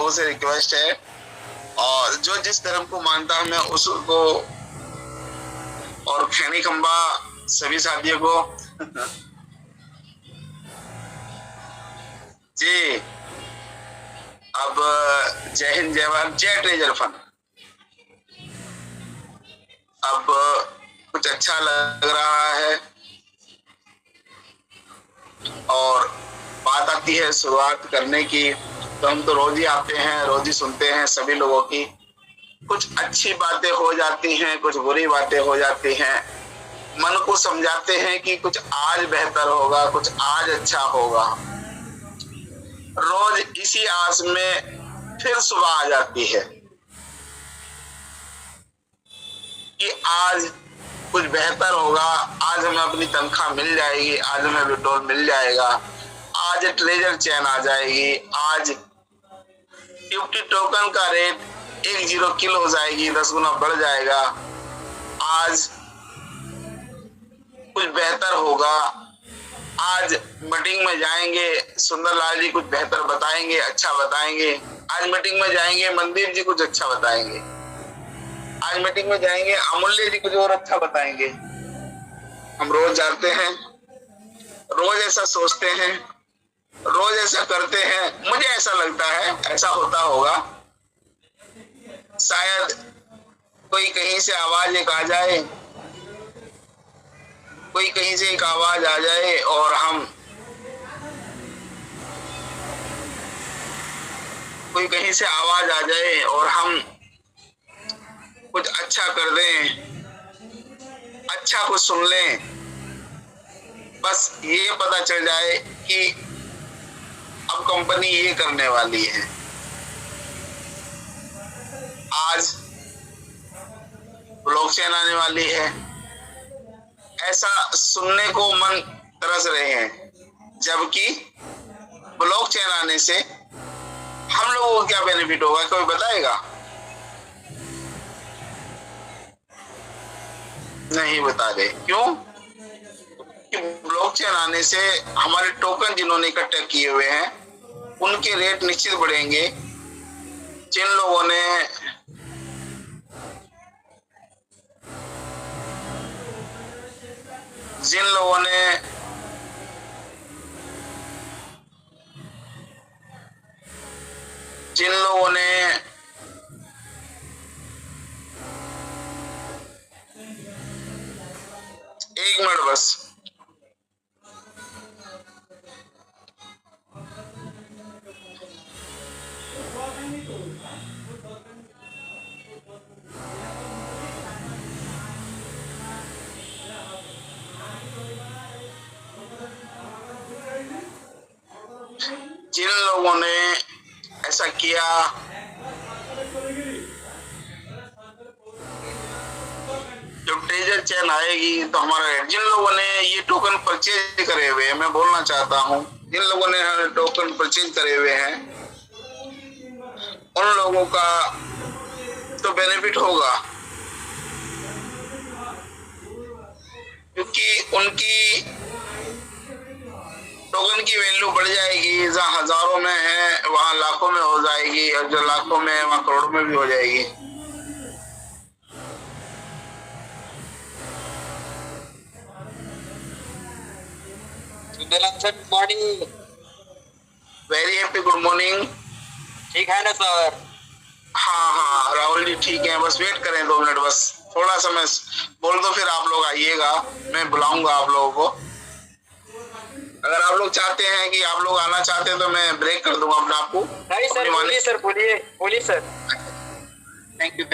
लोगों से रिक्वेस्ट है, और जो जिस धर्म को मानता है मैं उसको, और खैनी खंबा सभी साथियों को जी। अब जय हिंद, जय भारत, जय ट्रेजर फंड। अब कुछ अच्छा लग रहा है, और बात आती है शुरुआत करने की, तो हम तो रोज ही आते हैं, रोज ही सुनते हैं सभी लोगों की। कुछ अच्छी बातें हो जाती हैं, कुछ बुरी बातें हो जाती हैं, मन को समझाते हैं कि कुछ आज बेहतर होगा, कुछ आज अच्छा होगा। रोज इसी आस में फिर सुबह आ जाती है कि आज कुछ बेहतर होगा, आज हमें अपनी तनख्वाह मिल जाएगी, आज हमें विड्रॉल मिल जाएगा, आज ट्रेजर चेन आ जाएगी, आज 50 टोकन का रेट 10 किल हो जाएगी, 10 गुना बढ़ जाएगा, आज कुछ बेहतर होगा, आज मीटिंग में जाएंगे सुंदरलाल जी कुछ बेहतर बताएंगे, अच्छा बताएंगे, आज मीटिंग में जाएंगे मंदिर जी कुछ अच्छा बताएंगे, आज मीटिंग में जाएंगे अमूल्य जी कुछ और अच्छा बताएंगे। हम रोज जाते हैं, रोज ऐसा सोचते हैं, रोज ऐसा करते हैं। मुझे ऐसा लगता है ऐसा होता होगा, शायद कोई कहीं से आवाज एक आ जाए, कोई कहीं से एक आवाज आ जाए और हम, कोई कहीं से आवाज आ जाए और हम कुछ अच्छा कर दें, अच्छा कुछ सुन लें, बस ये पता चल जाए कि अब कंपनी ये करने वाली है, आज ब्लॉकचेन आने वाली है, ऐसा सुनने को मन तरस रहे हैं। जबकि ब्लॉकचेन आने से हम लोगों को क्या बेनिफिट होगा, कोई बताएगा? नहीं बता रहे। क्यों? कि ब्लॉकचेन आने से हमारे टोकन जिन्होंने इकट्ठे किए हुए हैं उनके रेट निश्चित बढ़ेंगे। जिन लोगों ने जिन लोगों ने एक मिनट बस, जिन लोगों ने ऐसा किया, जब ट्रेजर चेन आएगी तो हमारा, जिन लोगों ने ये टोकन परचेज करे हुए हैं, मैं बोलना चाहता हूं, जिन लोगों ने टोकन परचेज करे हुए हैं उन लोगों का तो बेनिफिट होगा, क्योंकि उनकी टोकन की वैल्यू बढ़ जाएगी। जहाँ हजारों में है वहां लाखों में हो जाएगी, और जो लाखों में है वहां करोड़ों में भी हो जाएगी। Sir good morning. Very happy good morning. ठीक है ना सर? हाँ राहुल जी ठीक है, बस वेट करें 2 मिनट, बस थोड़ा समय बोल दो, फिर आप लोग आइएगा, मैं बुलाऊंगा आप लोगों को। अगर आप लोग चाहते हैं कि आप लोग आना चाहते हैं तो मैं ब्रेक कर दूंगा अपने आप को। नहीं सर, बोलिए सर, बोलिए सर। Thank you.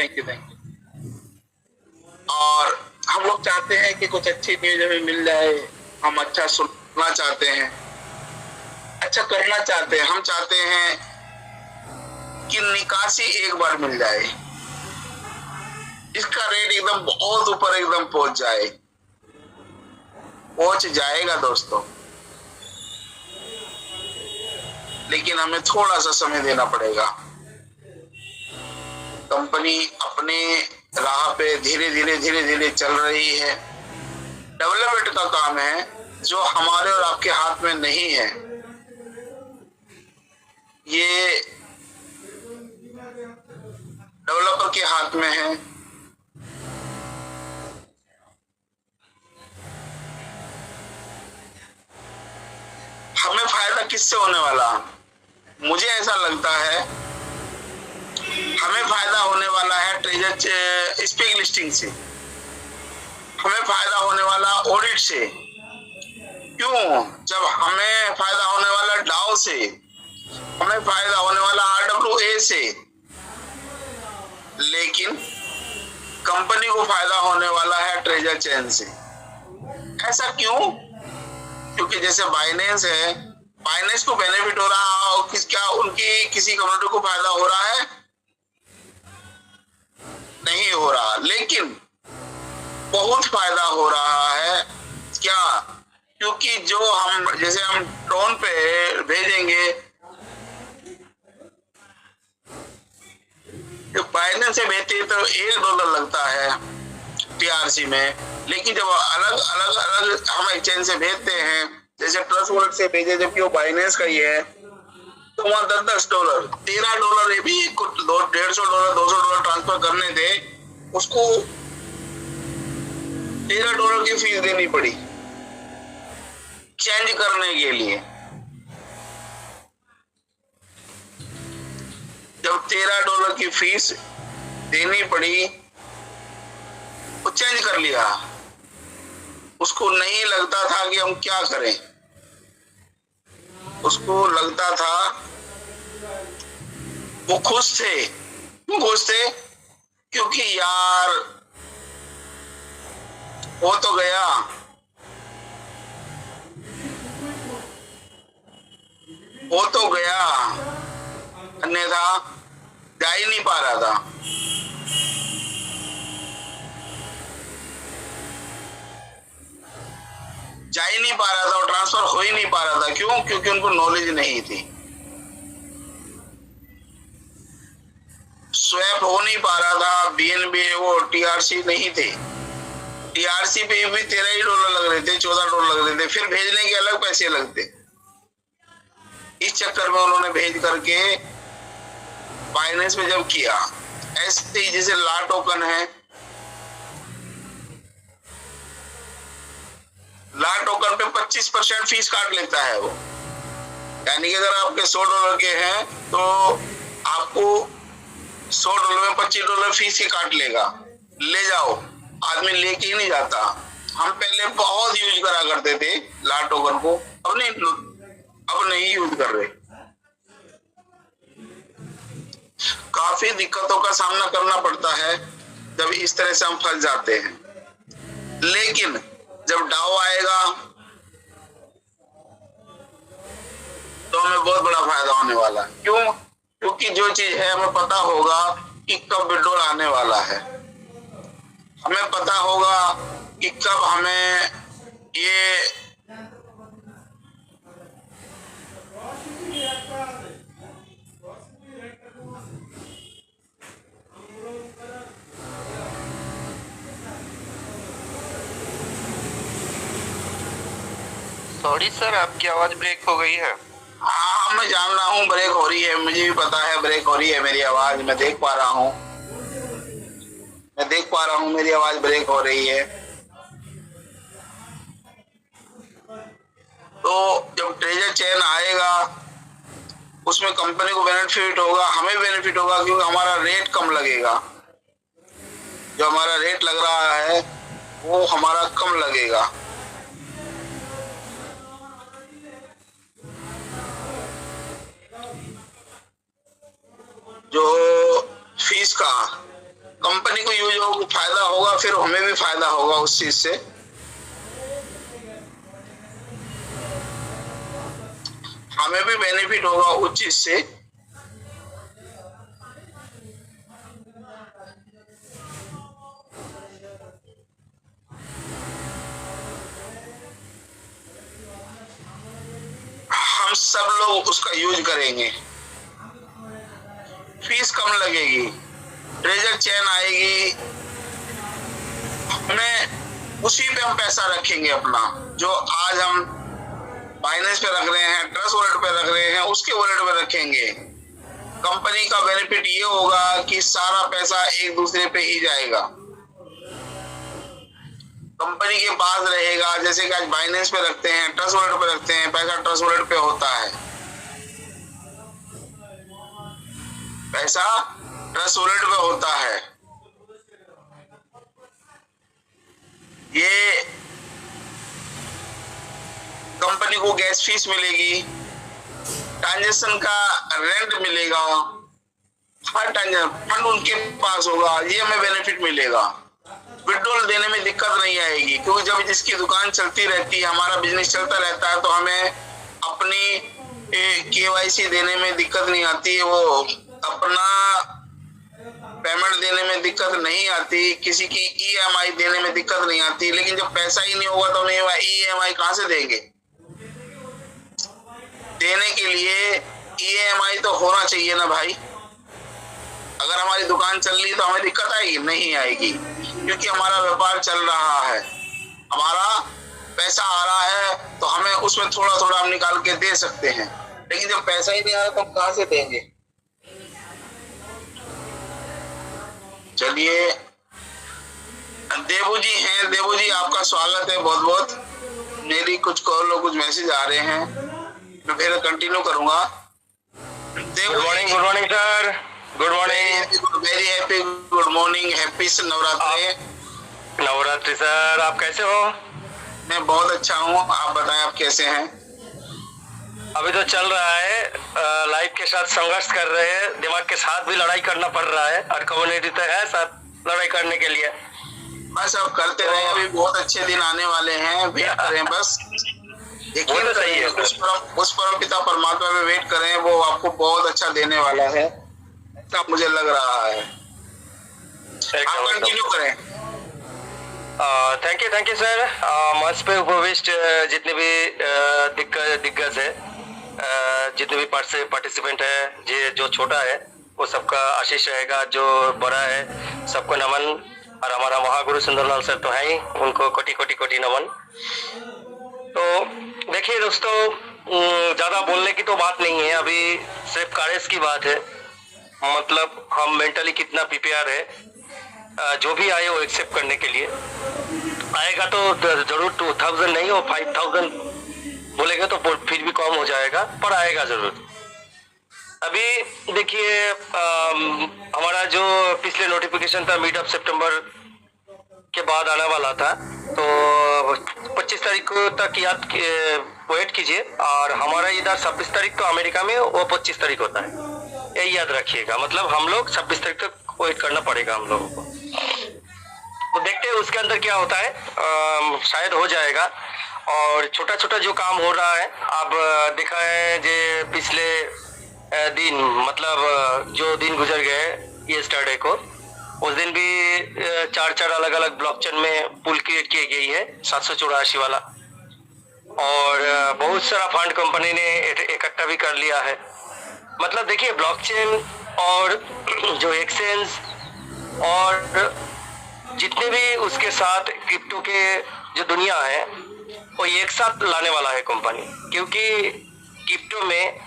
और हम लोग चाहते हैं कि कुछ अच्छी न्यूज हमें मिल जाए, हम अच्छा सुनना चाहते हैं, अच्छा करना चाहते हैं, हम चाहते हैं कि निकासी एक बार मिल जाए, इसका रेट एकदम बहुत ऊपर एकदम पहुंच जाएगा दोस्तों, लेकिन हमें थोड़ा सा समय देना पड़ेगा। कंपनी अपने राह पे धीरे धीरे चल रही है। डेवलपमेंट का काम है जो हमारे और आपके हाथ में नहीं है। ये डेवलपर के हाथ में है। हमें फायदा किससे होने वाला? मुझे ऐसा लगता है हमें फायदा होने वाला है ट्रेजर स्पेक लिस्टिंग से, हमें फायदा होने वाला ऑडिट से। क्यों? जब हमें फायदा होने वाला डाउ से, हमें फायदा होने वाला RWA से, लेकिन कंपनी को फायदा होने वाला है ट्रेजर चेन से। ऐसा क्यों? क्योंकि जैसे बाइनेंस है, बाइनेंस को बेनिफिट हो रहा है और क्या उनकी किसी कम्युनिटी को फायदा हो रहा है? नहीं हो रहा, लेकिन बहुत फायदा हो रहा है। क्या? क्योंकि जो हम जैसे हम ट्रोन पे भेजेंगे, तो बाइनेंस से भेजते हैं तो $1 लगता है TRC में, लेकिन जब अलग अलग हम एक्सचेंज से भेजते हैं, जैसे ट्रस्ट वॉलेट से भेजे जबकि वो बाइनेंस का ही है, तो वहां $10 $13 ये भी $150 $200 ट्रांसफर करने थे, उसको $13 की फीस देनी पड़ी चेंज करने के लिए। जब $13 की फीस देनी पड़ी, वो चेंज कर लिया। उसको नहीं लगता था कि हम क्या करें, उसको लगता था, वो खुश थे। क्यों खुश थे? क्योंकि यार हो तो गया, हो तो गया, अन्यथा जा ही नहीं पा रहा था। जा ही नहीं पा रहा था और ट्रांसफर हो ही नहीं पा रहा था। क्यों? क्योंकि उनको नॉलेज नहीं थी, स्वैप हो नहीं पा रहा था, BNB वो TRC नहीं थे। TRC पे भी $13 लग रहे थे, $14 लग रहे थे, फिर भेजने के अलग पैसे लगते। इस चक्कर में उन्होंने भेज करके बाइनेंस में जब किया, ऐसे ही जैसे ला टोकन है, ला टोकन पे 25% फीस काट लेता है वो। यानी कि अगर आपके $100 के हैं तो आपको $100 में $25 फीस के काट लेगा। ले जाओ, आदमी लेके ही नहीं जाता। हम पहले बहुत यूज करा करते थे ला टोकन को, अब नहीं यूज कर रहे। काफी दिक्कतों का सामना करना पड़ता है जब इस तरह से हम फंस जाते हैं। लेकिन जब डाउ आएगा तो हमें बहुत बड़ा फायदा होने वाला है। क्यों? क्योंकि जो चीज है हमें पता होगा कि कब विड्रॉल आने वाला है, हमें पता होगा कि कब हमें ये सॉरी सर, आपकी आवाज ब्रेक हो गई है। हाँ, मैं जान रहा हूँ ब्रेक हो रही है, मुझे भी पता है ब्रेक हो रही है मेरी आवाज। मैं देख पा रहा हूँ, मेरी आवाज ब्रेक हो रही है। तो जब ट्रेजर चेन आएगा उसमें कंपनी को बेनिफिट होगा, हमें बेनिफिट होगा, क्योंकि हमारा रेट कम लगेगा। जो हमारा रेट लग रहा है वो हमारा कम लगेगा। जो फीस का कंपनी को यूज होगा, फायदा होगा, फिर हमें भी फायदा होगा उस चीज से। हमें भी बेनिफिट होगा उस चीज से। हम सब लोग उसका यूज करेंगे, फीस कम लगेगी, ट्रेजर चेन आएगी, हमें उसी पे हम पैसा रखेंगे अपना। जो आज हम बाइनेंस पे रख रहे हैं, ट्रस्ट वॉलेट पे रख रहे हैं, उसके वॉलेट पे रखेंगे। कंपनी का बेनिफिट ये होगा कि सारा पैसा एक दूसरे पे ही जाएगा, कंपनी के पास रहेगा। जैसे कि आज बाइनेंस पे रखते हैं, ट्रस्ट वॉलेट पे रखते हैं, पैसा ट्रस्ट वॉलेट पे होता है, पैसा ट्रस्ट वॉलेट पे होता है। ये कंपनी को गैस फीस मिलेगी, ट्रांजेक्शन का रेंट मिलेगा, हर ट्रांजेक्शन फंड उनके पास होगा, ये हमें बेनिफिट मिलेगा। विड्रॉल देने में दिक्कत नहीं आएगी, क्योंकि जब जिसकी दुकान चलती रहती है, हमारा बिजनेस चलता रहता है, तो हमें अपनी केवाईसी देने में दिक्कत नहीं आती, वो अपना पेमेंट देने में दिक्कत नहीं आती, किसी की ईएमआई देने में दिक्कत नहीं आती। लेकिन जब पैसा ही नहीं होगा तो हम ईएमआई कहाँ से देंगे? देने के लिए ईएमआई तो होना चाहिए ना भाई। अगर हमारी दुकान चल रही है तो हमें दिक्कत आएगी? नहीं आएगी, क्योंकि हमारा व्यापार चल रहा है, हमारा पैसा आ रहा है, तो हमें उसमें थोड़ा थोड़ा हम निकाल के दे सकते हैं। लेकिन जब पैसा ही नहीं आ रहा तो हम कहाँ से देंगे? चलिए, देवू जी हैं, देवू जी आपका स्वागत है बहुत बहुत। मेरी कुछ कॉल और कुछ मैसेज आ रहे हैं, मैं फिर कंटिन्यू करूंगा। Good morning sir, good morning, very happy good morning, happy Navratri sir. आप कैसे हो? मैं बहुत अच्छा हूँ, आप बताएं आप कैसे हैं? अभी तो चल रहा है, लाइफ के साथ संघर्ष कर रहे हैं, दिमाग के साथ भी लड़ाई करना पड़ रहा है, और कम्युनिटी तो है साथ लड़ाई करने के लिए। बस अब करते रहे, अभी बहुत अच्छे दिन आने वाले हैं, वेट करें बस। वो तो सही है, उस परम पिता परमात्मा में वेट करें, वो आपको बहुत अच्छा देने वाला है, ऐसा मुझे लग रहा है। आप कंटिन्यू करें। Thank you sir. मंच पे उपविष्ट जितने भी दिग्गज है, जितने भी पार्टिसिपेंट है, जो छोटा है वो सबका आशीष रहेगा, जो बड़ा है सबको नमन। और हमारा महागुरु सुंदरलाल सर तो है ही, उनको कोटि कोटि कोटि नमन। तो देखिए दोस्तों, ज़्यादा बोलने की तो बात नहीं है, अभी सिर्फ कार्य की बात है। मतलब हम मेंटली कितना प्रिपेयर है, जो भी आए वो एक्सेप्ट करने के लिए। आएगा तो जरूर 2000 नहीं हो 5000 बोलेंगे तो फिर भी कम हो जाएगा, पर आएगा जरूर। अभी देखिए, हमारा जो पिछले नोटिफिकेशन था मिड ऑफ सितंबर के बाद आने वाला था, तो 25 तारीख तक याद वेट कीजिए। और हमारा इधर 26 तारीख तो अमेरिका में, वो 25 तारीख होता है, यही याद रखिएगा। मतलब हम लोग 26 तारीख तक वेट करना पड़ेगा हम लोगों को। तो देखते हैं उसके अंदर क्या होता है, शायद हो जाएगा। और छोटा छोटा जो काम हो रहा है, अब देखा है जो पिछले दिन, मतलब जो दिन गुजर गए यस्टरडे को, उस दिन भी 4 अलग अलग ब्लॉकचेन में पुल क्रिएट की गई है, 784 वाला। और बहुत सारा फंड कंपनी ने इकट्ठा भी कर लिया है। मतलब देखिए, ब्लॉकचेन और जो एक्सचेंज और जितने भी उसके साथ क्रिप्टो के जो दुनिया है, वो एक साथ लाने वाला है कंपनी। क्योंकि क्रिप्टो में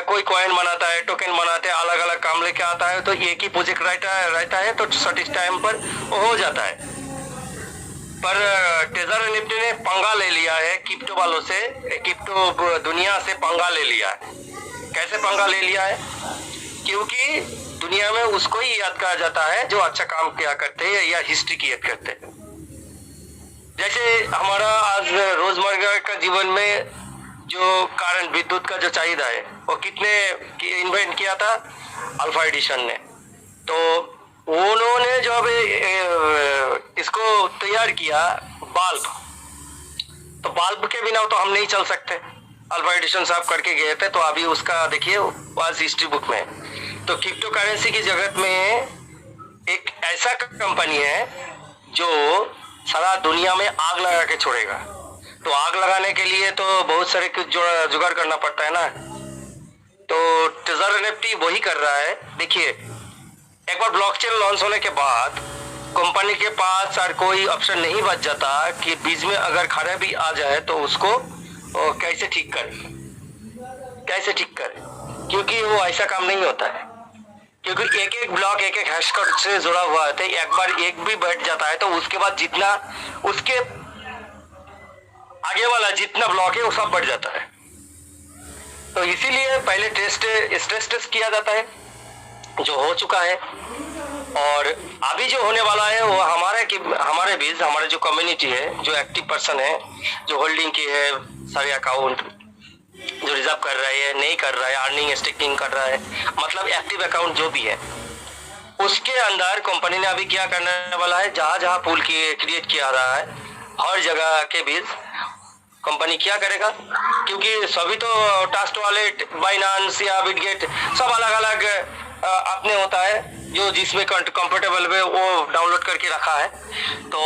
कोई कॉइन बनाता है, टोकन बनाते हैं, अलग अलग काम लेके आता है, तो एक ही प्रोजेक्ट रहता है, तो सटीक टाइम पर वो हो जाता है। पर टेजर निफ्टी ने पंगा ले लिया है क्रिप्टो वालों से, क्रिप्टो दुनिया से पंगा ले लिया है। कैसे पंगा ले लिया है? क्योंकि दुनिया में उसको ही याद करा जाता है जो अच्छा काम किया करते हैं या हिस्ट्री की याद करते हैं। जैसे हमारा आज रोजमर्रा का जीवन में जो कारण विद्युत का जो चाहिए है, वो कितने इन्वेंट किया था? अल्फा एडिशन ने। तो उन्होंने जो अब इसको तैयार किया बल्ब, तो बल्ब के बिना तो हम नहीं चल सकते। अल्फा एडिशन साहब करके गए थे, तो अभी उसका देखिए आज हिस्ट्री बुक में। तो क्रिप्टो करेंसी की जगत में एक ऐसा कंपनी है जो सारा दुनिया में आग लगा के छोड़ेगा। तो आग लगाने के लिए तो बहुत सारे कुछ जुगाड़ करना पड़ता है ना। तो टेजर निफ्टी वही कर रहा है। देखिए, एक बार ब्लॉकचेन लॉन्च होने के बाद कंपनी के पास और कोई ऑप्शन नहीं बच जाता कि बीच में अगर खराबी आ जाए तो उसको कैसे ठीक करे। क्योंकि वो ऐसा काम नहीं होता है, क्योंकि एक एक ब्लॉक एक एक हैश कोड से जुड़ा हुआ है। एक बार एक भी बैठ जाता है तो उसके बाद जितना उसके आगे वाला जितना ब्लॉक है वो सब बढ़ जाता है। तो इसीलिए पहले स्ट्रेस टेस्ट किया जाता है, जो हो चुका है, और अभी जो होने वाला है वो हमारे बीच हमारे जो कम्युनिटी है, जो एक्टिव पर्सन है, जो होल्डिंग की है सारे अकाउंट, जो रिजर्व कर रहा है, नहीं कर रहा है, अर्निंग स्टेकिंग कर रहा है, मतलब एक्टिव अकाउंट जो भी है, उसके अंदर कंपनी ने अभी क्या करने वाला है, जहां जहां पूल क्रिएट किया रहा है हर जगह के बीच कंपनी क्या करेगा, क्योंकि सभी तो ट्रस्ट वॉलेट, बाइनांस या बिटगेट सब अलग अलग अपने होता है, जो जिसमें कंफर्टेबल है वो डाउनलोड करके रखा है। तो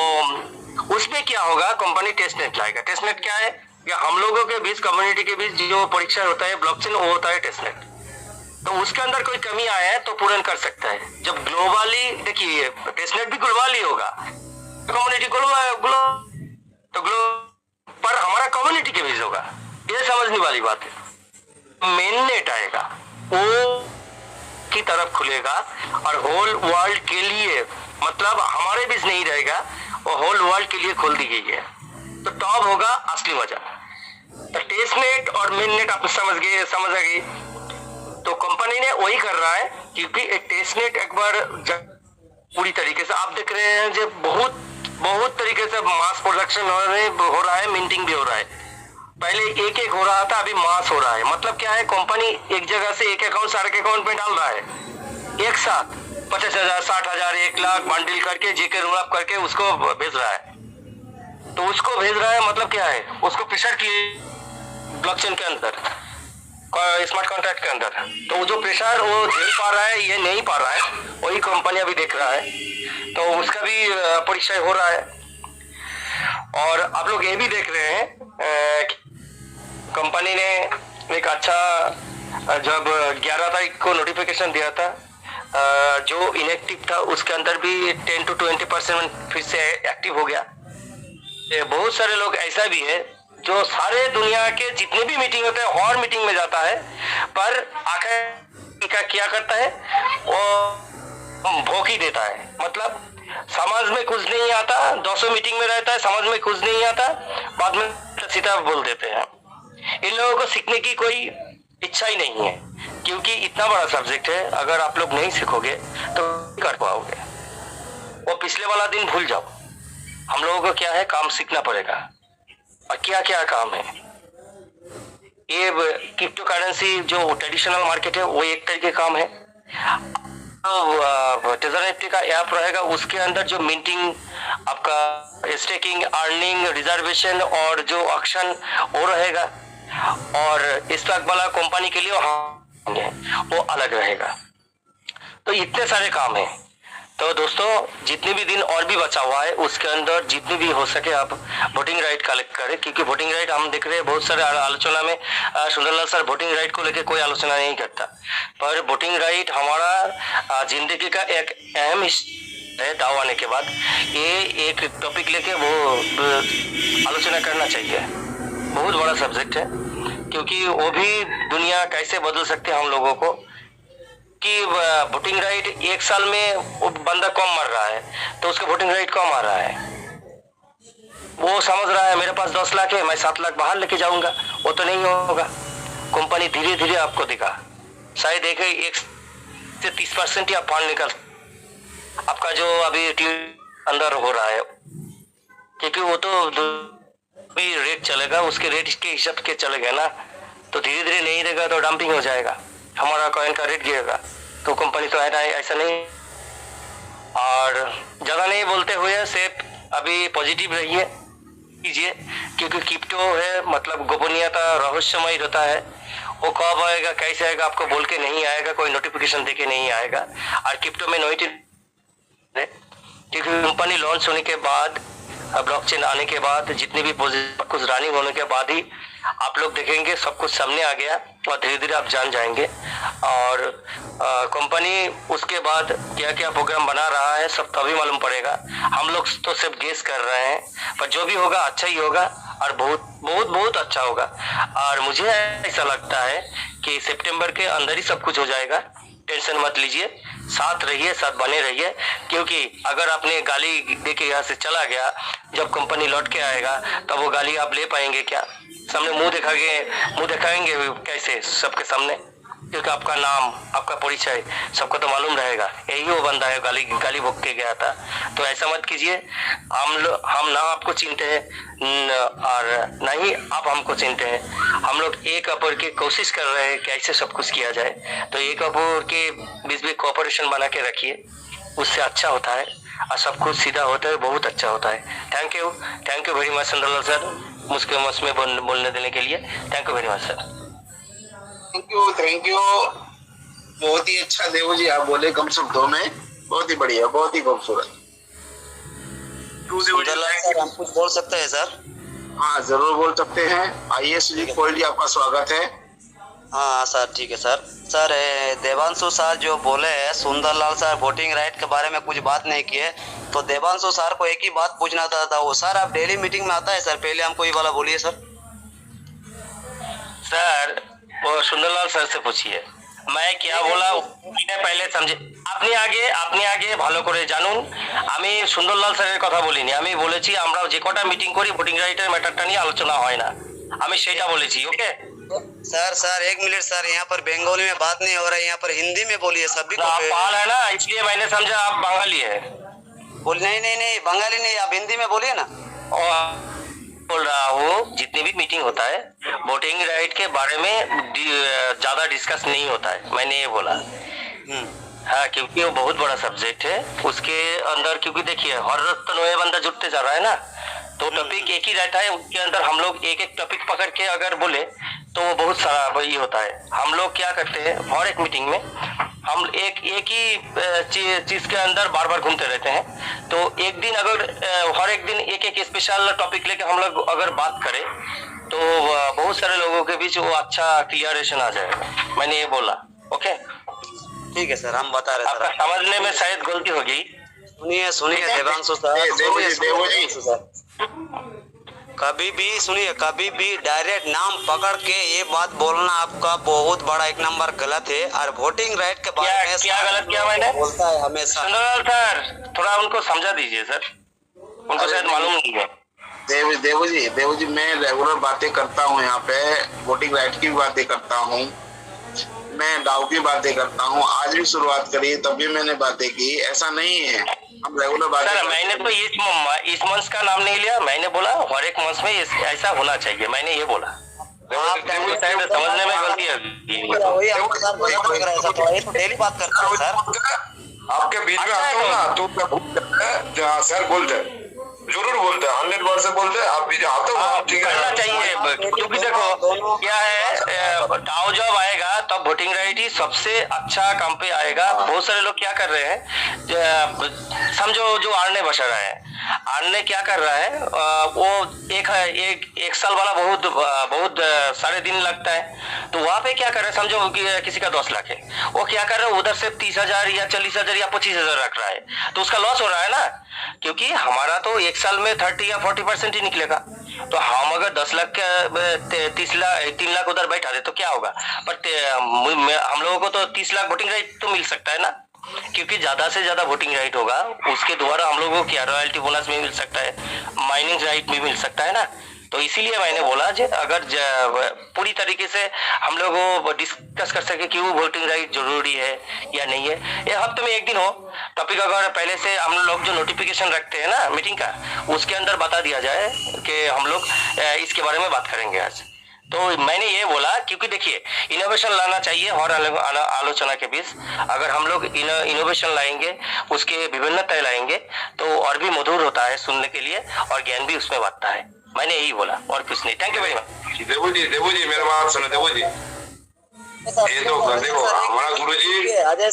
उसमें क्या होगा, कंपनी टेस्टनेट लाएगा। टेस्टनेट क्या है, या हम लोगों के बीच, कम्युनिटी के बीच जो परीक्षा होता है ब्लॉकचेन, वो होता है टेस्टनेट। तो उसके अंदर कोई कमी आया है तो पूर्ण कर सकता है। जब ग्लोबली, देखिए टेस्टनेट भी ग्लोबली होगा, कम्युनिटी तो पर हमारा कम्युनिटी के बीच होगा, ये समझने वाली बात है। मेन नेट आएगा वो की तरफ खुलेगा और होल वर्ल्ड के लिए, मतलब हमारे बीच नहीं रहेगा, वो होल वर्ल्ड के लिए खोल दी गई है। तो टॉप होगा असली मजा। तो टेस्ट नेट और मेन नेट आप समझ आ गई। तो कंपनी ने वही कर रहा है, क्योंकि एक टेस्ट नेट एक बार पूरी तरीके से आप देख रहे हैं जो बहुत तरीके से मास प्रोडक्शन हो रहा है, मिंटिंग भी हो रहा है। पहले एक एक हो रहा था, अभी मास हो रहा है। मतलब क्या है, कंपनी एक जगह से एक अकाउंट सारे अकाउंट में डाल रहा है, एक साथ 50,000, 60,000, 1 लाख बंडल करके जेके रोल अप करके उसको भेज रहा है। तो उसको भेज रहा है मतलब क्या है, उसको प्रेशर किए ब्लॉकचेन के अंदर, स्मार्ट कॉन्ट्रैक्ट के अंदर। तो वो जो प्रेशर वो झेल पा रहा है, ये नहीं पा रहा है, वही कंपनी अभी देख रहा है। तो उसका भी परीक्षा हो रहा है। और आप लोग ये भी देख रहे हैं, कंपनी ने एक अच्छा, जब 11 तारीख को नोटिफिकेशन दिया था, जो इनएक्टिव था उसके अंदर भी 10 to 20% फिर से एक्टिव हो गया। बहुत सारे लोग ऐसा भी है जो सारे दुनिया के जितने भी मीटिंग होते हैं और मीटिंग में जाता है, पर आखिर का क्या करता है, वो भोंकी देता है। मतलब समझ में कुछ नहीं आता, 200 मीटिंग में रहता है, समझ में कुछ नहीं आता, बाद में सीधा बोल देते हैं। इन लोगों को सीखने की कोई इच्छा ही नहीं है, क्योंकि इतना बड़ा सब्जेक्ट है, अगर आप लोग नहीं सीखोगे तो कर पाओगे। वो पिछले वाला दिन भूल जाओ। हम लोगों को क्या है, काम सीखना पड़ेगा। और क्या क्या काम है, ये क्रिप्टो करेंसी जो ट्रेडिशनल मार्केट है वो एक तरीके काम है। तो टेजरनेट का ऐप रहेगा, उसके अंदर जो मिंटिंग, आपका स्टेकिंग, अर्निंग, रिजर्वेशन और जो ऑक्शन वो रहेगा। और स्टॉक वाला कंपनी के लिए वो अलग रहेगा। तो इतने सारे काम है। तो दोस्तों, जितने भी दिन और भी बचा हुआ है उसके अंदर जितने भी हो सके आप वोटिंग राइट कलेक्ट करें, क्योंकि वोटिंग राइट हम देख रहे हैं बहुत सारे आलोचना में सुंदरलाल सर वोटिंग राइट को लेकर कोई आलोचना नहीं करता, पर वोटिंग राइट हमारा जिंदगी का एक अहम हिस्सा है। दाव आने के बाद ये एक टॉपिक लेके वो आलोचना करना चाहिए। बहुत बड़ा सब्जेक्ट है, क्योंकि वो भी दुनिया कैसे बदल सकते हैं हम लोगों को, कि वोटिंग राइट एक साल में वो बंदा कम मर रहा है तो उसका वोटिंग राइट कम आ रहा है। वो समझ रहा है मेरे पास 10 लाख है, मैं 7 लाख बाहर लेके जाऊंगा, वो तो नहीं होगा। कंपनी धीरे धीरे आपको दिखा, शायद एक 1 से 30% ही आप फंड निकल आपका जो अभी अंदर हो रहा है, क्योंकि वो तो भी रेट चलेगा, उसके रेट के हिसाब के चलेगा ना। तो धीरे धीरे नहीं रहेगा तो डंपिंग हो जाएगा, हमारा कॉइन का रेट गिरेगा। तो कंपनी तो ऐसा नहीं। और ज़्यादा नहीं बोलते हुए सिर्फ अभी पॉजिटिव रहिए कीजिए, क्योंकि क्रिप्टो है, मतलब गोपनीयता रहस्यमय रहता है। वो कब आएगा, कैसे आएगा, आपको बोल के नहीं आएगा, कोई नोटिफिकेशन देके नहीं आएगा। और क्रिप्टो में क्योंकि कंपनी लॉन्च होने के बाद, ब्लॉकचेन आने के बाद, जितने भी कुछ रनिंग होने के बाद ही आप लोग देखेंगे सब कुछ सामने आ गया, और धीरे धीरे आप जान जाएंगे। और कंपनी उसके बाद क्या क्या प्रोग्राम बना रहा है सब तभी मालूम पड़ेगा। हम लोग तो सिर्फ गेस कर रहे हैं, पर जो भी होगा अच्छा ही होगा, और बहुत बहुत बहुत अच्छा होगा। और मुझे ऐसा लगता है कि सितंबर के अंदर ही सब कुछ हो जाएगा, टेंशन मत लीजिए, साथ रहिए, साथ बने रहिए। क्योंकि अगर आपने गाली दे के यहाँ से चला गया, जब कंपनी लौट के आएगा तब वो गाली आप ले पाएंगे क्या? सामने मुंह दिखाएंगे कैसे सबके सामने? क्योंकि आपका नाम, आपका परिचय सबको तो मालूम रहेगा, यही वो बंदा है गाली भोग के गया था। तो ऐसा मत कीजिए। हम ना आपको चिंते हैं और ना ही आप हमको चिंते हैं। हम लोग एक अपर की कोशिश कर रहे हैं कि ऐसे सब कुछ किया जाए। तो एक अपर के बीच में कोऑपरेशन बना के रखिए, उससे अच्छा होता है और सब कुछ सीधा होता है, बहुत अच्छा होता है। Thank you very much Sundarlal sir, मुझके मस में बोलने देने के लिए। Thank you very much sir. Thank you. बहुत ही अच्छा देवू जी आप बोले कम शब्दों में, बहुत ही बढ़िया, बहुत ही खूबसूरत। सर हम कुछ बोल सकते हैं सर? हाँ जरूर बोल सकते हैं। आइए सुजीत कोयल जी, आपका स्वागत है। हाँ सर ठीक है सर। सर देवांशु सर जो बोले हैं सुंदरलाल सर वोटिंग राइट के बारे में कुछ बात नहीं किए, तो देवांशु सर को एक ही बात पूछना था वो सर आप डेली मीटिंग में आता है सर? पहले हमको ये वाला बोलिए सर। सर वो सुंदरलाल सर से पूछिए मैं क्या बोला, मैंने पहले समझे। আপনি আগে ভালো করে জানুন, আমি সুন্দরলাল স্যারের কথা বলিনি। আমি বলেছি আমরা যে কটা মিটিং করি ভোটিং রাইটের ম্যাটারটা নিয়ে আলোচনা হয় না, আমি সেটা বলেছি। ओके सर एक मिनट सर, यहाँ पर बंगाली में बात नहीं हो रहा है, यहाँ पर हिंदी में बोलिए सभी को। आप पाल है ना, इसलिए मैंने समझा आप बंगाली है। नहीं बंगाली नहीं, आप हिंदी में बोलिए ना। और बोल रहा हूँ जितने भी मीटिंग होता है वोटिंग राइट के बारे में ज्यादा डिस्कस नहीं होता है, मैंने ये बोला। हाँ, क्योंकि वो बहुत बड़ा सब्जेक्ट है उसके अंदर। क्योंकि देखिए हर रोज तो नया बंदा जुड़ते जा रहा है ना, तो टॉपिक एक ही रहता है, उसके अंदर हम लोग एक एक टॉपिक पकड़ के अगर बोले तो वो बहुत सारा ये होता है। हम लोग क्या करते हैं, हर एक मीटिंग में हम एक ही चीज के अंदर बार बार घूमते रहते हैं। तो एक दिन अगर हर एक दिन एक एक स्पेशल टॉपिक लेके हम लोग अगर बात करें तो बहुत सारे लोगों के बीच वो अच्छा क्लियरेशन आ जाएगा, मैंने ये बोला। ओके ठीक है सर, हम बता रहे आपका सर। समझने में शायद गलती हो गई। सुनिए देवांशु सर, कभी भी डायरेक्ट नाम पकड़ के ये बात बोलना आपका बहुत बड़ा एक नंबर गलत है। और वोटिंग राइट के बारे में क्या गलत किया मैंने? बोलता है हमेशा। सर थोड़ा उनको समझा दीजिए सर, उनको शायद मालूम नहीं है। देवू जी मैं रेगुलर बातें करता हूँ यहाँ पे, वोटिंग राइट की बातें करता हूँ, मैं गाँव की बातें करता हूँ। आज भी शुरुआत करी तब भी मैंने बातें की, ऐसा नहीं है हम रेगुलर बातें। सर मैंने तो इस मंच का नाम नहीं लिया, मैंने बोला हर एक मंच में ऐसा होना चाहिए, मैंने ये बोला। समझने में गलती है, डेली बात करते हैं सर। आपके बीच में आता हूँ ना तो सर बोलते हैं, जरूर बोलते हैं, 100% बोलते हैं। आप बीच आते हो ठीक है, करना चाहिए। क्योंकि देखो क्या है, दाव जब आएगा तब वोटिंग राइट ही सबसे अच्छा काम पे आएगा। बहुत सारे लोग क्या कर रहे हैं, समझो जो आरने बसा रहा है, आरने क्या कर रहा है, वो एक साल वाला बहुत सारे दिन लगता है। तो वहां पे क्या कर रहा है, समझो कि किसी का 10 लाख है, वो क्या कर रहा है उधर से 30,000 या 40,000 या 25,000 रख रहा है, तो उसका लॉस हो रहा है ना। क्योंकि हमारा तो एक साल में 30 या 40% ही निकलेगा। तो हम अगर 10 लाख 3 लाख उधर बैठा दे तो क्या होगा, बट हम लोगों को तो 30 लाख वोटिंग राइट तो मिल सकता है ना। क्योंकि ज्यादा से ज्यादा वोटिंग राइट होगा, उसके द्वारा हम लोगों को क्या रॉयल्टी बोनस भी मिल सकता है, माइनिंग राइट भी मिल सकता है ना। तो इसीलिए मैंने बोला जे अगर पूरी तरीके से हम लोग डिस्कस कर सके कि वो वोटिंग राइट जरूरी है या नहीं है, ये हफ्ते में एक दिन हो टॉपिक अगर पहले से हम लोग जो नोटिफिकेशन रखते हैं ना मीटिंग का, उसके अंदर बता दिया जाए कि हम लोग इसके बारे में बात करेंगे आज। तो मैंने ये बोला क्योंकि देखिए इनोवेशन लाना चाहिए हर आलोचना के बीच। अगर हम लोग इनोवेशन लाएंगे, उसके विभिन्नताएं लाएंगे तो और भी मधुर होता है सुनने के लिए और ज्ञान भी उसमें बढ़ता है। मैंने यही बोला और कुछ नहीं। Thank you very much. Devu ji मेरा बात सुनो। देवू जी ये तो देखो हमारा गुरु जी अजय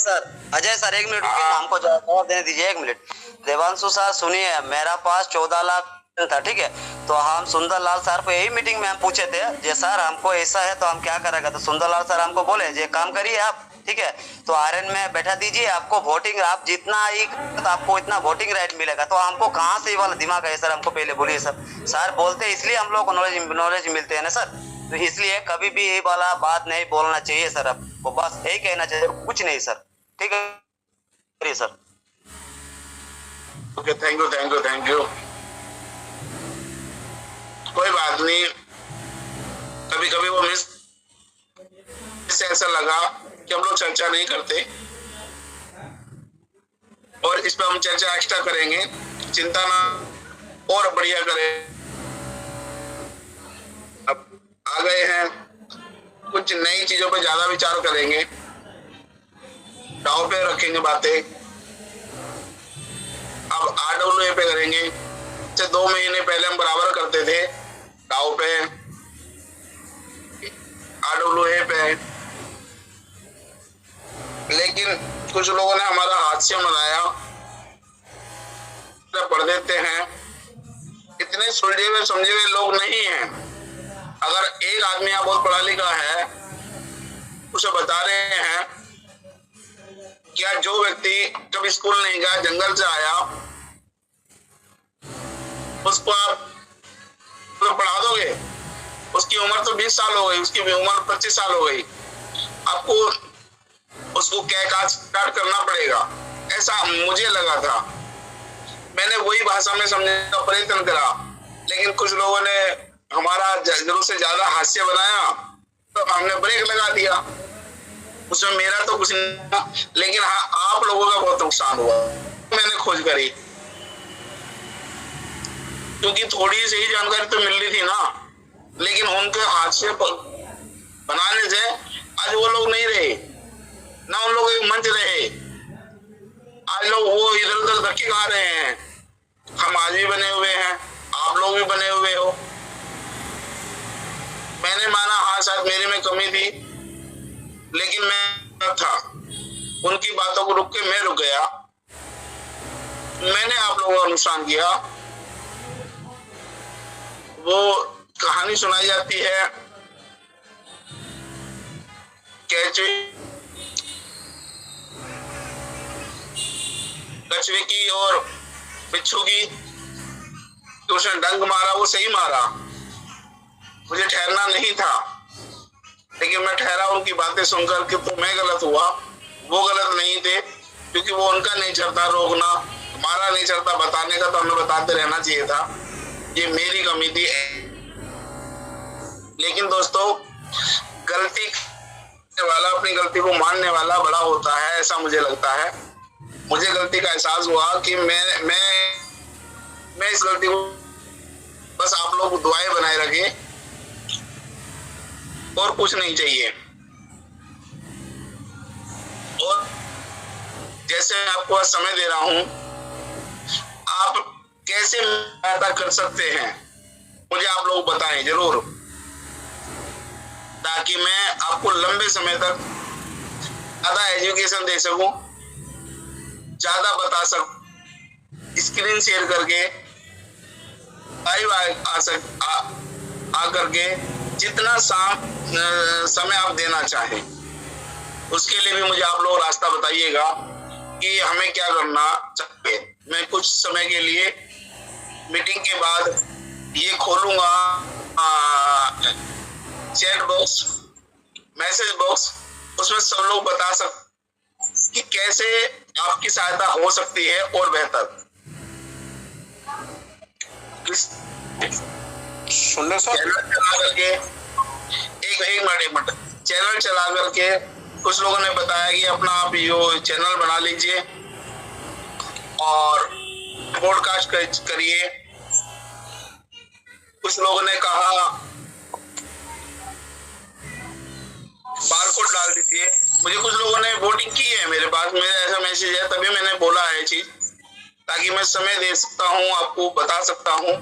सर 1 मिनट रुकिए, हमको जवाब देने दीजिए 1 मिनट। देवांशु सर सुनिए, मेरा पास 14 लाख था, ठीक है। तो हम सुंदरलाल सर को यही मीटिंग में हम पूछे थे जे सर हमको ऐसा है तो हम क्या करेंगे, तो सुंदरलाल सर हमको बोले जे काम करिए आप, ठीक है, तो आरएन में बैठा दीजिए, आपको वोटिंग आप जितना ही तो आपको इतना वोटिंग राइट मिलेगा। तो हमको कहाँ से ये वाला दिमाग है सर, हमको पहले बोलिए सर। सर बोलते इसलिए हम लोग को नॉलेज मिलते हैं ना सर। तो इसलिए कभी भी ये वाला बात नहीं बोलना चाहिए सर। आपको बस यही कहना चाहिए, कुछ नहीं सर। ठीक है sir. Okay, thank you thank you thank you. कोई बात नहीं, कभी कभी वो मिस से ऐसा लगा कि हम लोग चर्चा नहीं करते, और इस पर हम चर्चा एक्स्ट्रा करेंगे, चिंता ना, और बढ़िया करें। अब आ गए हैं, कुछ नई चीजों पे ज्यादा विचार करेंगे, दाव पे रखेंगे बातें। अब RWA पे करेंगे। 2 महीने पहले हम बराबर करते थे दाव पे, RWA पे, लेकिन कुछ लोगों ने हमारा हास्य मनाया, पढ़ देते हैं। इतने सुलझे हुए समझे हुए लोग नहीं हैं। अगर एक आदमी यहाँ बहुत पढ़ा लिखा है, उसे बता रहे हैं क्या जो व्यक्ति कभी स्कूल नहीं गया, जंगल से आया, उसको आप तो पढ़ा दोगे? उसकी उम्र तो 20 साल हो गई, उसकी उम्र 25 साल हो गई, आपको उसको क्या काज स्टार्ट करना पड़ेगा, ऐसा मुझे लगा था। मैंने वही भाषा में समझने का प्रयत्न करा, लेकिन कुछ लोगों ने हमारा जरूरत से ज्यादा हास्य बनाया, तो हमने ब्रेक लगा दिया। उसमें मेरा तो कुछ नहीं था, लेकिन हाँ, आप लोगों का बहुत नुकसान हुआ। मैंने खोज करी, क्योंकि थोड़ी सी ही जानकारी तो मिल रही थी ना, लेकिन उनके हास्य बनाने से आज वो लोग नहीं रहे ना, उन लोगों के मंच रहे। आज लोग वो इधर उधर धक्के खा रहे हैं। हम आज भी बने हुए हैं, आप लोग भी बने हुए हो। मैंने माना हाँ शायद मेरे में कमी थी, लेकिन मैं था, उनकी बातों को रुक के मैं रुक गया। मैंने आप लोगों का नुकसान किया। वो कहानी सुनाई जाती है कछुए की और बिच्छू की, तो उसने डंक मारा, वो सही मारा, मुझे ठहरना नहीं था, लेकिन मैं ठहरा उनकी बातें सुनकर कि तो मैं गलत हुआ, वो गलत नहीं थे, क्योंकि वो उनका नेचर था रोकना, हमारा नेचर था बताने का, तो हमें बताते रहना चाहिए था। ये मेरी कमी थी। लेकिन दोस्तों, गलती वाला अपनी गलती को मानने वाला बड़ा होता है, ऐसा मुझे लगता है। मुझे गलती का एहसास हुआ कि मैं इस गलती को, बस आप लोग दुआएं बनाए रखें और कुछ नहीं चाहिए। और जैसे मैं आपको आज समय दे रहा हूं, आप कैसे सहायता कर सकते हैं मुझे आप लोग बताएं जरूर, ताकि मैं आपको लंबे समय तक ज्यादा एजुकेशन दे सकूं, ज्यादा बता सकूं, स्क्रीन शेयर करके लाइव आ करके जितना समय आप देना चाहें, उसके लिए भी मुझे आप लोग रास्ता बताइएगा कि हमें क्या करना चाहिए। मैं कुछ समय के लिए मीटिंग के बाद ये खोलूंगा चैट बॉक्स, मैसेज बॉक्स, उसमें सब लोग बता कि कैसे आपकी सहायता हो सकती है और बेहतर। सुनने सर, चैनल चला करके एक मिनट चैनल चला करके कुछ लोगों ने बताया कि अपना आप यो चैनल बना लीजिए और पॉडकास्ट करिए। कुछ लोगों ने कहा बारकोड डाल दीजिए। मुझे कुछ लोगों ने वोटिंग की है, मेरे पास मेरा ऐसा मैसेज है, तभी मैंने बोला है चीज, ताकि मैं समय दे सकता हूँ, आपको बता सकता हूँ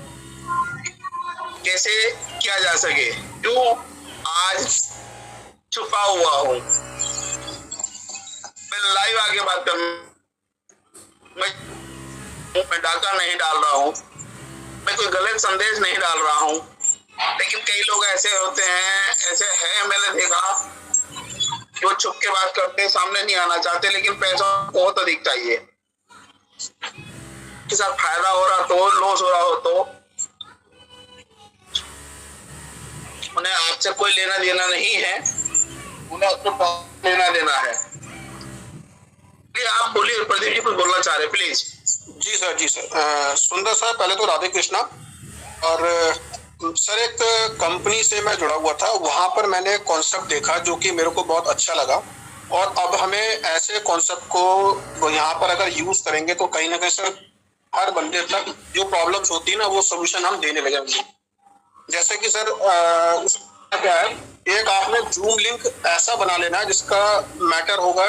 कैसे किया जा सके। क्यों आज छुपा हुआ हूँ, मैं लाइव आके बात करना, मैं डाका नहीं डाल रहा हूँ, मैं कोई गलत संदेश नहीं डाल रहा हूँ। लेकिन कई लोग ऐसे होते हैं, ऐसे है, मैंने देखा कि वो छुप के बात करते हैं, सामने नहीं आना चाहते, लेकिन पैसा बहुत अधिक चाहिए। किसी साथ फायदा हो रहा तो, लॉस हो रहा हो तो, उन्हें आपसे कोई लेना देना नहीं है, उन्हें उसको लेना देना है। आप बोलिए प्रदीप जी, कुछ बोलना चाह रहे प्लीज। जी सर, जी सर। सुंदर सर, पहले तो राधे कृष्णा। और सर, एक कंपनी से मैं जुड़ा हुआ था, वहां पर मैंने कॉन्सेप्ट देखा जो कि मेरे को बहुत अच्छा लगा, और अब हमें ऐसे कॉन्सेप्ट को यहाँ पर अगर यूज करेंगे तो कहीं ना कहीं सर हर बंदे तक जो प्रॉब्लम्स होती है ना, वो सोल्यूशन हम देने लगेंगे। जैसे कि सर उसमें क्या है, एक आपने जूम लिंक ऐसा बना लेना है जिसका मैटर होगा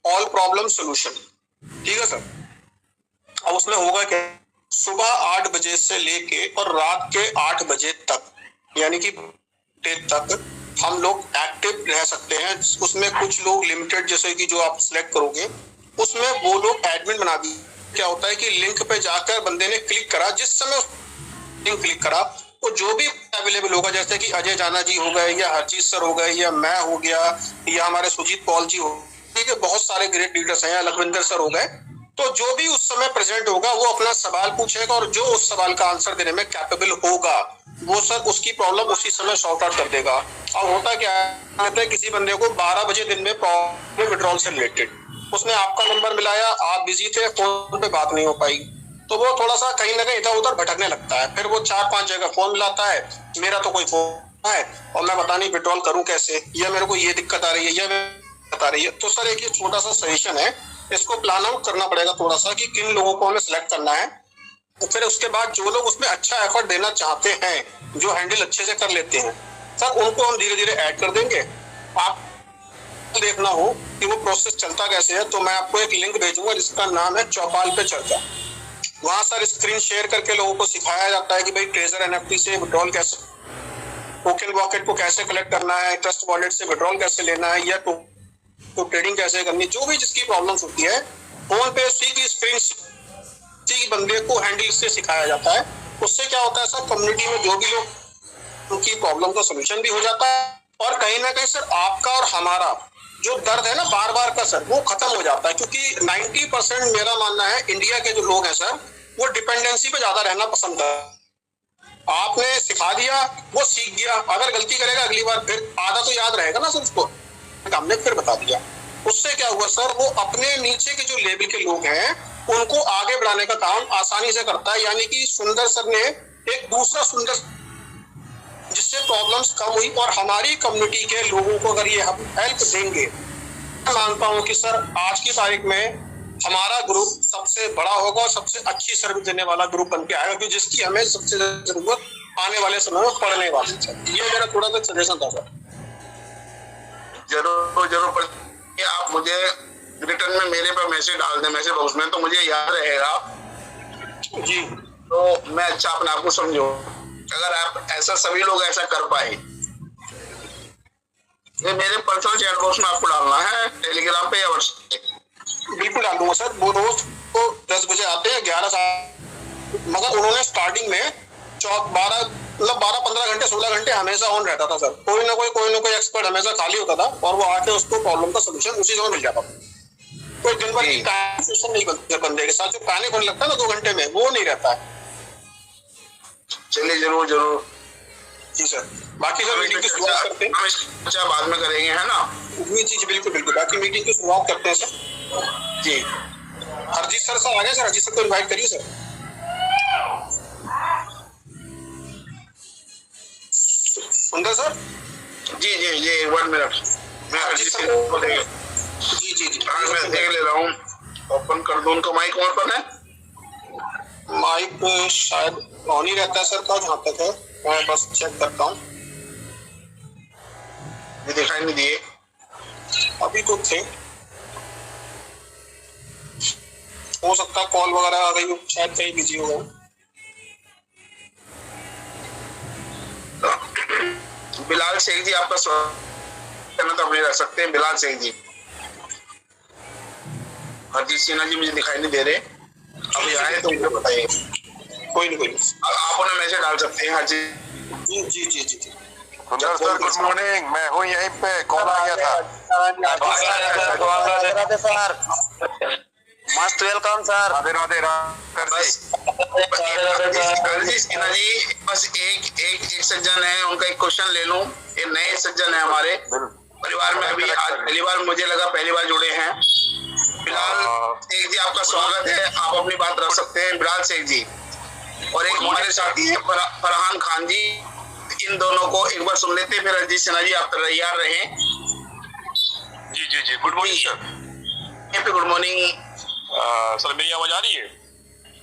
ऑल प्रॉब्लम सोल्यूशन, ठीक है सर। अब उसमें होगा क्या, सुबह 8 बजे से लेके और रात के 8 बजे तक, यानी कि तक हम लोग एक्टिव रह सकते हैं। उसमें कुछ लोग लिमिटेड, जैसे कि जो आप सिलेक्ट करोगे उसमें वो लोग एडमिन बना दी। क्या होता है कि लिंक पे जाकर बंदे ने क्लिक करा, जिस समय लिंक क्लिक करा तो जो भी अवेलेबल होगा, जैसे कि अजय जाना जी हो गए, या हरजीत सर हो गए, या मैं हो गया, या हमारे सुजीत पॉल जी हो, ठीक है, बहुत सारे ग्रेट लीडर्स हैं, या लखविंदर सर हो गए, तो जो भी उस समय प्रेजेंट होगा वो अपना सवाल पूछेगा, और जो उस सवाल का आंसर देने में कैपेबल होगा वो सर उसकी प्रॉब्लम उसी समय सॉर्ट आउट कर देगा। अब होता क्या है, किसी बंदे को 12 बजे दिन में प्रॉब्लम विड्रॉल से रिलेटेड, उसने आपका नंबर मिलाया, आप बिजी थे, फोन पे बात नहीं हो पाई, तो वो थोड़ा सा कहीं ना कहीं इधर उधर भटकने लगता है। फिर वो 4-5 जगह फोन मिलाता है, मेरा तो कोई फोन है और मैं पता नहीं विड्रॉल करूं कैसे, या मेरे को ये दिक्कत आ रही है, या बता रही है। तो सर एक ये छोटा सा सजेशन है, इसको प्लान आउट करना पड़ेगा थोड़ा सा कि किन लोगों को हमें सिलेक्ट करना है। तो फिर उसके बाद जो लोग उसमें अच्छा एफर्ट देना चाहते हैं, जो हैंडल अच्छे से कर लेते हैं, सर उनको हम धीरे धीरे ऐड कर देंगे। आप देखना हो कि वो प्रोसेस चलता कैसे है, तो मैं आपको एक लिंक भेजूंगा जिसका नाम है चौपाल पे चर्चा। वहां सर स्क्रीन शेयर करके लोगों को सिखाया जाता है कि भाई ट्रेजर एनएफटी से विड्रॉल कैसे, टोकन बकेट को कैसे कलेक्ट करना है, ट्रस्ट वॉलेट से विड्रॉल कैसे लेना है, या तो ट्रेडिंग कैसे करनी, जो भी जिसकी प्रॉब्लम्स होती है फोन पे उसी की स्क्रीन से बंदे को हैंडल से सिखाया जाता है। उससे क्या होता है सर, कम्युनिटी में जो भी लोग उनकी प्रॉब्लम का सोल्यूशन भी हो जाता है, और कहीं ना कहीं सर आपका और हमारा जो दर्द है ना बार बार का सर, वो खत्म हो जाता है। क्योंकि 90% मेरा मानना है इंडिया के जो लोग हैं सर, वो डिपेंडेंसी पे ज्यादा रहना पसंद करते। आपने सिखा दिया, वो सीख गया, अगर गलती करेगा अगली बार फिर आधा तो याद रहेगा ना सर उसको, हमने फिर बता दिया। उससे क्या हुआ सर, वो अपने नीचे के जो लेवल के लोग हैं उनको आगे बढ़ाने का काम आसानी से करता है। यानी कि सुंदर सर ने एक दूसरा सुंदर, जिससे प्रॉब्लम्स कम हुई, और हमारी कम्युनिटी के लोगों को अगर ये हम हेल्प देंगे, मैं मानता हूँ कि सर आज की तारीख में हमारा ग्रुप सबसे बड़ा होगा और सबसे अच्छी सर्विस देने वाला ग्रुप बन के आएगा, क्योंकि जिसकी हमें सबसे जरूरत आने वाले समय में पड़ने वाली है। ये मेरा थोड़ा सा सजेशन था सर। जरूर जरूर, आप मुझे रिटर्न में मेरे पर मैसेज डाल दें, मैसेज बॉक्स में, तो मुझे याद रहेगा जी। तो मैं अच्छा अपने आप को समझो, अगर आप ऐसा सभी लोग ऐसा कर पाए। ये मेरे पर्सनल चैट बॉक्स में आपको डालना है, टेलीग्राम पे या व्हाट्सएप। बिल्कुल डाल दूंगा सर। वो रोज तो 10 बजे आते हैं, 11 मगर उन्होंने स्टार्टिंग में 12-15 घंटे 16 घंटे हमेशा ऑन रहता था सर। कोई ना कोई एक्सपर्ट हमेशा खाली होता था, और वो आके उसको प्रॉब्लम का सोल्यूशन उसी समय मिल जाता था। कोई दिन भर सेशन नहीं बनता बंदे के साथ, जो पैनिक होने लगता है ना 2 घंटे में, वो नहीं रहता है। चलिए जरूर जरूर जी सर। बाकी सर मीटिंग की शुरुआत करते हैं, हम इसका बाद में करेंगे, है ना? जी बिल्कुल बिल्कुल। बाकी मीटिंग की शुरुआत करते हैं सर। जी हरजीत सर आ गए सर, हरजीत सर को इन्वाइट करिए सर। सुंदर सर। जी 1 मिनट, मैं हरजीत सर को देख, जी मैं देख ले रहा हूँ। ओपन कर दूं उनका माइक, ऑन पर है? माइक शायद ऑन ही रहता है सर का, जहाँ तक है मैं बस चेक करता हूँ। ये दिखाई नहीं दिए अभी तो थे, हो सकता है कॉल वगैरह आ गई, शायद कहीं बिजी हो गए। बिलाल शेख जी आपका स्वागत, तो अपने रख सकते हैं। बिलाल शेख जी, हरजीत सिन्हा जी मुझे दिखाई नहीं दे रहे, अभी आए तो मुझे बताइए। कोई नहीं आप उन्हें मैसेज डाल सकते हैं। हरजीत जी। सुंदर सर गुड मॉर्निंग, मैं हूँ यहीं पे, कॉल आ गया था। सर मस्त वेलकम सर। राधे राधे। अरजी सिन्हा जी, बस एक सज्जन है, उनका एक क्वेश्चन ले लूं। ये नए सज्जन है हमारे परिवार में, अभी आज पहली बार मुझे लगा, पहली बार जुड़े हैं। बिलाल शेख जी, आपका स्वागत है, आप अपनी बात रख सकते हैं, बिलाल शेख जी। और एक हमारे साथी है फरहान खान जी, इन दोनों को एक बार सुन लेते हैं, फिर अरजी सिन्हा जी आप तैयार रहें। जी जी जी, good morning sir. Good morning sir, मेरी आवाज आ रही है?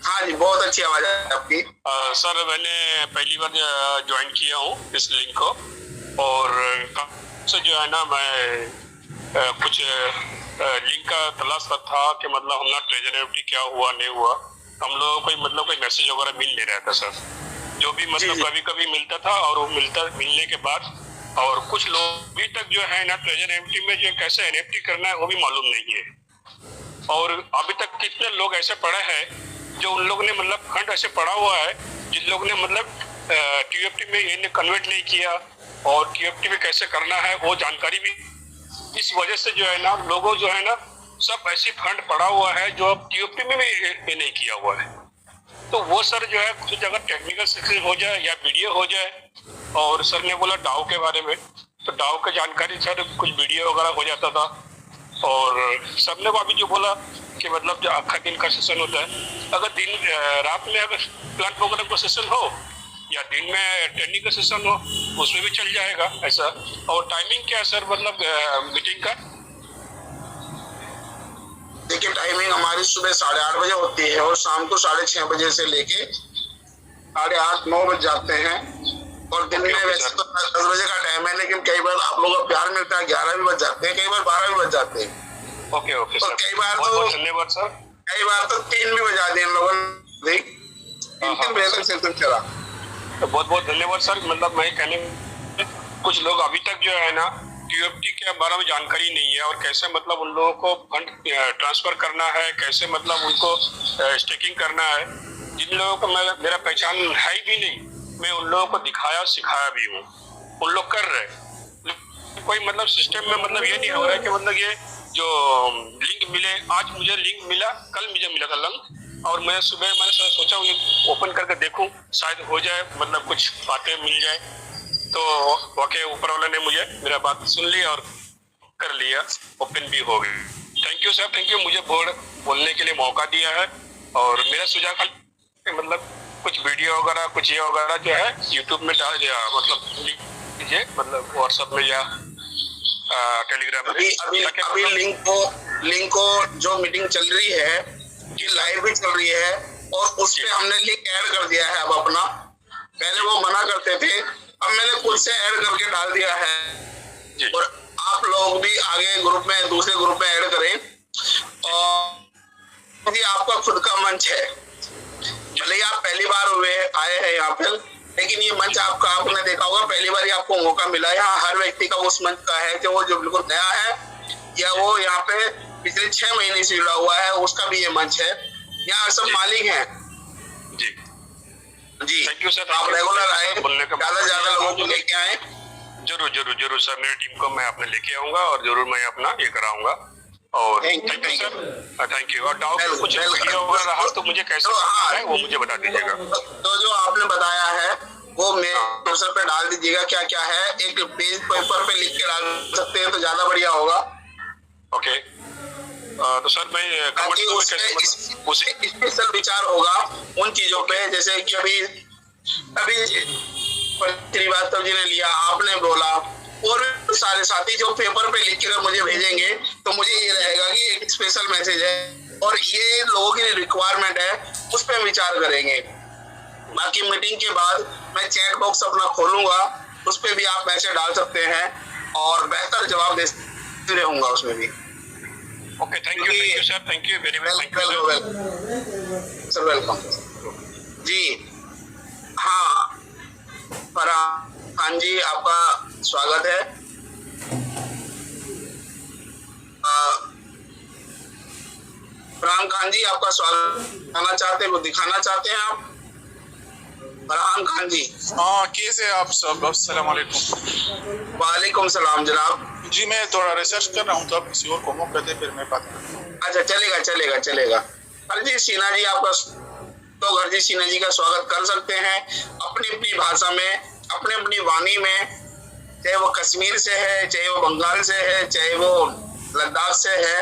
हाँ जी, बहुत अच्छी आवाज है आपकी। सर, मैंने पहली बार ज्वाइन किया हूँ इस लिंक को, और से जो है ना, मैं कुछ लिंक का तलाश कर था कि मतलब हमारा ट्रेजर एफडी क्या हुआ नहीं हुआ। हम लोगों को मतलब कोई मैसेज वगैरह मिल नहीं रहा था सर, जो भी मतलब कभी कभी मिलता था, और वो मिलने के बाद और कुछ लोग अभी तक जो है ना ट्रेजर एफडी में जो कैसे एनएफटी करना है वो भी मालूम नहीं है। और अभी तक कितने लोग ऐसे पड़े हैं जो उन लोग ने मतलब फंड ऐसे पड़ा हुआ है जिन लोग ने मतलब टीएफटी में इन्हें कन्वर्ट नहीं किया, और टीएफटी में कैसे करना है वो जानकारी भी, इस वजह से जो है ना लोगों जो है ना सब ऐसी फंड पड़ा हुआ है जो अब टीएफटी में भी नहीं किया हुआ है। तो वो सर जो है कुछ अगर टेक्निकल सक्सेस हो जाए या वीडियो हो जाए, और सर ने बोला डाउ के बारे में, तो डाउ की जानकारी सर कुछ वीडियो वगैरह हो जाता था। और सर ने अभी जो बोला कि मतलब जो आखा दिन का सेशन होता है, अगर दिन रात में अगर प्लान प्रोग्राम का सेशन हो या दिन में ट्रेनिंग का सेशन हो, उसमें भी चल जाएगा ऐसा। और टाइमिंग क्या है सर, मतलब मीटिंग का? देखिए, टाइमिंग हमारी सुबह 8:30 बजे होती है और शाम को 6:30 बजे से लेके 8:30-9 बज जाते हैं। और दिन में वैसे तो 10 बजे का टाइम है, लेकिन कई बार आप लोगों का प्यार मिलता है 11 भी बज जाते हैं, कई बार 12 भी बज जाते हैं। ओके ओके सर, कई बार तो धन्यवाद सर। कई बार तो 3 भी बजा दिए इन लोगों ने, 3 बजे तक सेशन चला। तो बहुत बहुत धन्यवाद सर। मतलब मैं कहने, कुछ लोग अभी तक जो है ना टीएफटी के बारे में जानकारी नहीं है, और कैसे मतलब उन लोगों को फंड ट्रांसफर करना है, कैसे मतलब उनको स्टेकिंग करना है। जिन लोगों को मेरा पहचान है भी नहीं, मैं उन लोगों को दिखाया सिखाया भी हूँ, उन लोग कर रहे। कोई मतलब सिस्टम में मतलब ये नहीं हो रहा है कि मतलब ये जो लिंक मिले, आज मुझे लिंक मिला, कल मुझे मिला था लिंक, और मैं सुबह मैंने सोचा ये ओपन करके देखूं, शायद हो जाए, मतलब कुछ बातें मिल जाए। तो वाकई ऊपर वाले ने मुझे मेरा बात सुन ली और कर लिया, ओपन भी हो गई। Thank you sir, thank you, मुझे बोलने के लिए मौका दिया है। और मेरा सुझाव मतलब कुछ वीडियो वगैरह कुछ ये वगैरह जो है यूट्यूब में डाल दिया, मतलब लीजिए, मतलब व्हाट्सएप में या टेलीग्राम में। अभी लिंक को जो मीटिंग चल रही है ये लाइव भी चल रही है, और उस पे हमने लिंक ऐड कर दिया है अब अपना। पहले वो मना करते थे, अब मैंने खुद से ऐड करके डाल दिया है। और आप लोग भी आगे ग्रुप में, दूसरे ग्रुप में ऐड करें। और ये आपका खुद का मंच है, भले ही आप पहली बार आए हैं यहाँ पे, लेकिन ये मंच आपका, आपने देखा होगा पहली बार ही आपको मौका मिला। यहाँ हर व्यक्ति का उस मंच का है कि वो जो बिल्कुल नया है या वो यहाँ पे पिछले 6 महीने से जुड़ा हुआ है, उसका भी ये मंच है। यहाँ सब मालिक हैं जी जी। थैंक यू सर, आप रेगुलर आए, ज्यादा से ज्यादा लोगों को लेके आए। जरूर जरूर जरूर सर, मेरी टीम को मैं अपने लेके आऊंगा और जरूर मैं अपना ये कराऊंगा। और thank you sir, thank you. और डाउट कुछ वीडियो वगैरह रहा तो मुझे कैसे है वो मुझे बता दीजिएगा। तो जो आपने बताया है वो मेरे प्रोफेसर पे डाल दीजिएगा, क्या क्या है, एक पेज पेपर पे लिख के डाल सकते हैं तो ज्यादा बढ़िया होगा। ओके, तो सर मैं स्पेशल विचार होगा उन चीजों पे, जैसे कि अभी श्रीवास्तव जी ने लिया, आपने बोला, और भी सारे साथी जो पेपर पे लिख के अगर मुझे भेजेंगे तो मुझे ये रहेगा कि एक स्पेशल मैसेज है और ये लोगों की रिक्वायरमेंट है, उस पर विचार करेंगे। बाकी मीटिंग के बाद मैं चैट बॉक्स अपना खोलूंगा, उस पर भी आप मैसेज डाल सकते हैं और बेहतर जवाब देते रहूंगा उसमें भी। Okay, thank you sir, thank you very much, thank you sir, welcome जी। हाँ फरहान जी, आपका स्वागत है। फरहान खान जी, आपका स्वागत करना चाहते हैं, वो दिखाना चाहते हैं आप? फरहान खान जी, हाँ, कैसे आप सब? अस्सलाम वालेकुम। वालेकुम सलाम जनाब। जी मैं थोड़ा रिसर्च कर रहा हूँ, तो आप किसी और को मौका दे, फिर मैं बात करता हूँ। अच्छा, चलेगा चलेगा चलेगा। अरजी सिन्हा जी, आपका तो हरजीत सिन्हा जी का स्वागत कर सकते हैं अपनी अपनी भाषा में, अपनी अपनी वाणी में, चाहे वो कश्मीर से है, चाहे वो बंगाल से है, चाहे वो लद्दाख से है,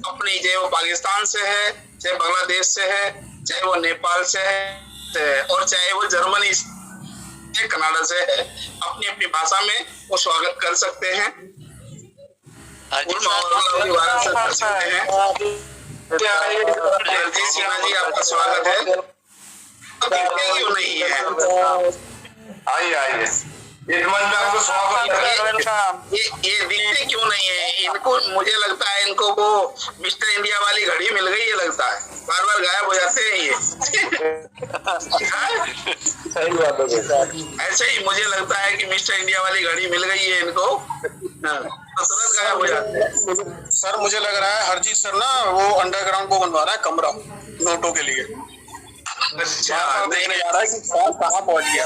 अपनी चाहे वो पाकिस्तान से है, चाहे बांग्लादेश से है, चाहे वो नेपाल से है और चाहे वो जर्मनी से, कनाडा से है, अपनी अपनी भाषा में वो स्वागत कर सकते हैं। कर सकते हैं। हरजीत सिन्हा जी आपका स्वागत है। क्यों नहीं है? आइए इत्मीनान में आपको स्वागत है। ये दिखते क्यों नहीं है इनको? मुझे लगता है इनको वो मिस्टर इंडिया वाली घड़ी मिल गई है, लगता है बार बार गायब हो जाते हैं ये। सही बात है। ऐसे ही मुझे लगता है कि मिस्टर इंडिया वाली घड़ी मिल गई है इनको, तो तुरंत गायब हो जाते हैं। सर मुझे लग रहा है हरजीत सर ना वो अंडरग्राउंड को बनवा रहा है कमरा नोटों के लिए। अच्छा, देखने जा रहा है कि कहाँ पहुंच गया।